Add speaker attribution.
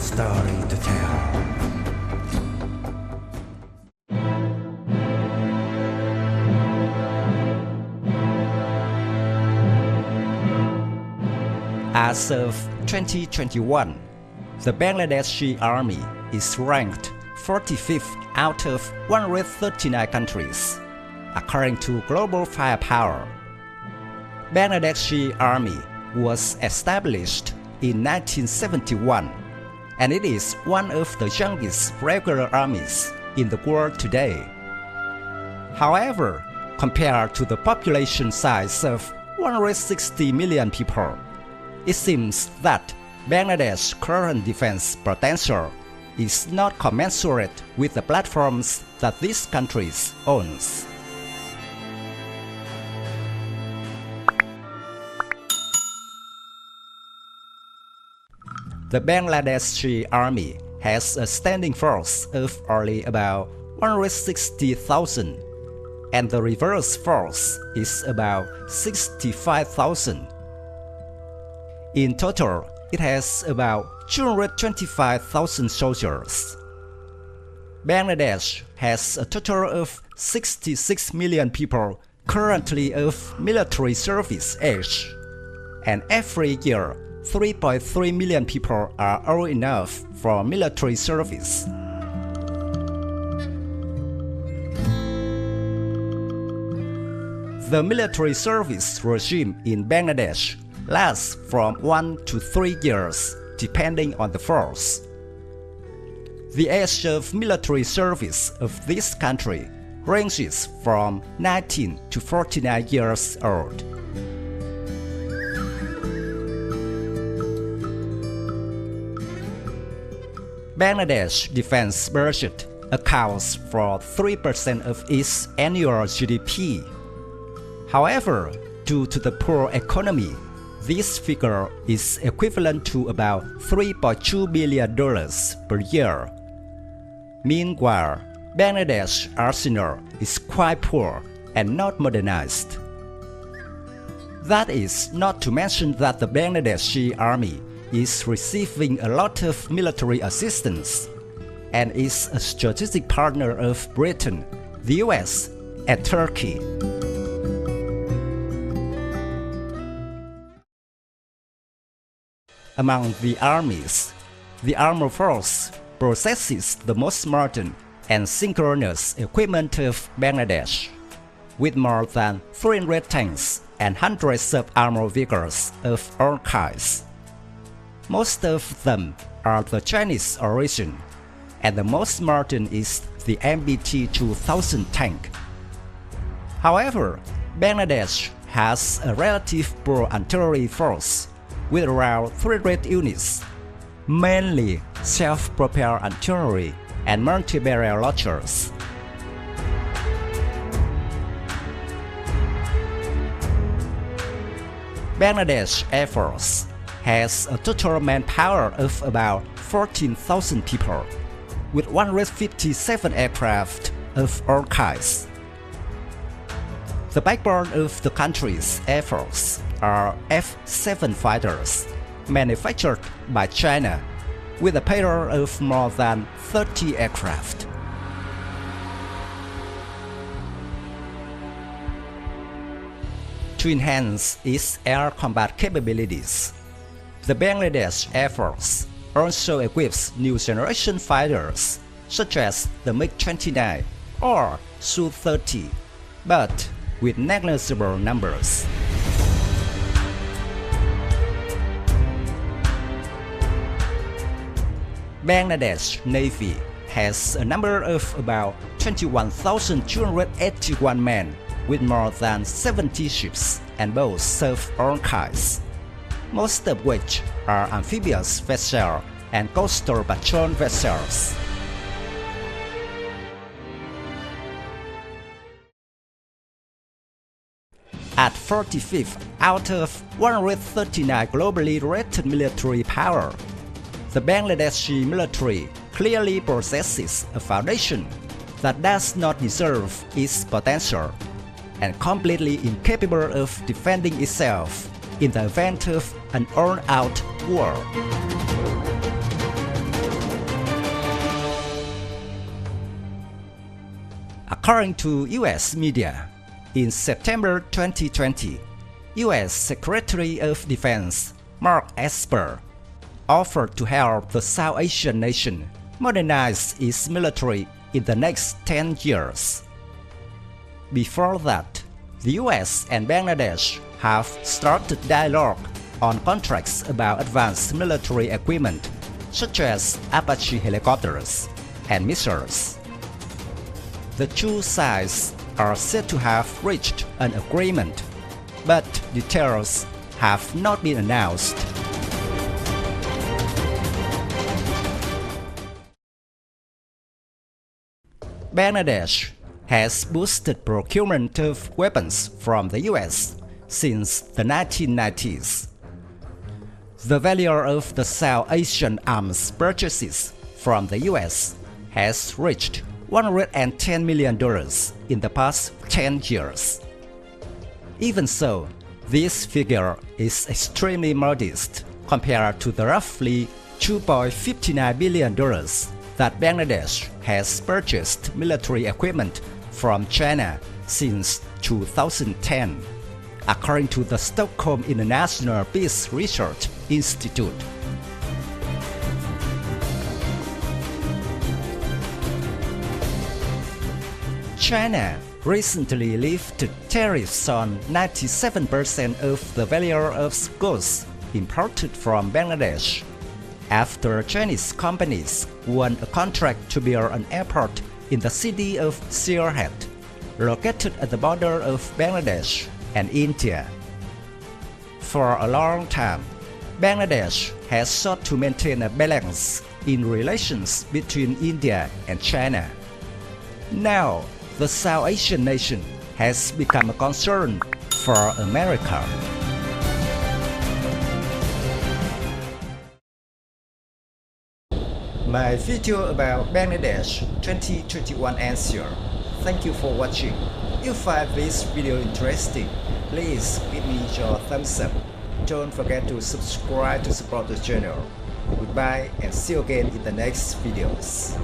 Speaker 1: story to tell. As of 2021, the Bangladeshi Army is ranked 45th out of 139 countries, according to Global Firepower. Bangladeshi Army was established in 1971, and it is one of the youngest regular armies in the world today. However, compared to the population size of 160 million people, it seems that Bangladesh's current defense potential is not commensurate with the platforms that these countries owns. The Bangladeshi Army has a standing force of only about 160,000, and the reverse force is about 65,000. In total, it has about 225,000 soldiers. Bangladesh has a total of 66 million people currently of military service age, and every year 3.3 million people are old enough for military service. The military service regime in Bangladesh lasts from 1 to 3 years, depending on the force. The age of military service of this country ranges from 19 to 49 years old. Bangladesh defense budget accounts for 3% of its annual GDP. However, due to the poor economy, this figure is equivalent to about $3.2 billion per year. Meanwhile, Bangladesh's arsenal is quite poor and not modernized. That is not to mention that the Bangladeshi Army is receiving a lot of military assistance and is a strategic partner of Britain, the US, and Turkey. Among the armies, the armed force possesses the most modern and synchronous equipment of Bangladesh, with more than 300 tanks and hundreds of armored vehicles of all kinds. Most of them are the Chinese origin, and the most modern is the MBT-2000 tank. However, Bangladesh has a relative poor artillery force, with around 300 units, mainly self-propelled artillery and multi-barrel launchers. Bangladesh Air Force has a total manpower of about 14,000 people, with 157 aircraft of all kinds. The backbone of the country's Air Force are F-7 fighters, manufactured by China, with a payload of more than 30 aircraft. To enhance its air combat capabilities, the Bangladesh Air Force also equips new generation fighters such as the MiG-29 or Su-30, but with negligible numbers. Bangladesh Navy has a number of about 21,281 men, with more than 70 ships and boats of all kinds, most of which are amphibious vessels and coastal patrol vessels. At 45th out of 139 globally rated military power, the Bangladeshi military clearly possesses a foundation that does not deserve its potential and completely incapable of defending itself in the event of an all-out war. According to U.S. media, in September 2020, U.S. Secretary of Defense Mark Esper offered to help the South Asian nation modernize its military in the next 10 years. Before that, the US and Bangladesh have started dialogue on contracts about advanced military equipment such as Apache helicopters and missiles. The two sides are said to have reached an agreement, but details have not been announced. Bangladesh has boosted procurement of weapons from the US since the 1990s. The value of the South Asian arms purchases from the US has reached $110 million in the past 10 years. Even so, this figure is extremely modest compared to the roughly $2.59 billion that Bangladesh has purchased military equipment from China since 2010, according to the Stockholm International Peace Research Institute. China recently lifted tariffs on 97% of the value of goods imported from Bangladesh after Chinese companies won a contract to build an airport in the city of Sylhet, located at the border of Bangladesh and India. For a long time, Bangladesh has sought to maintain a balance in relations between India and China. Now, the South Asian nation has become a concern for America. My video about Bangladesh 2021 answer. Thank you for watching. If you find this video interesting, please give me your thumbs up. Don't forget to subscribe to support the channel. Goodbye and see you again in the next videos.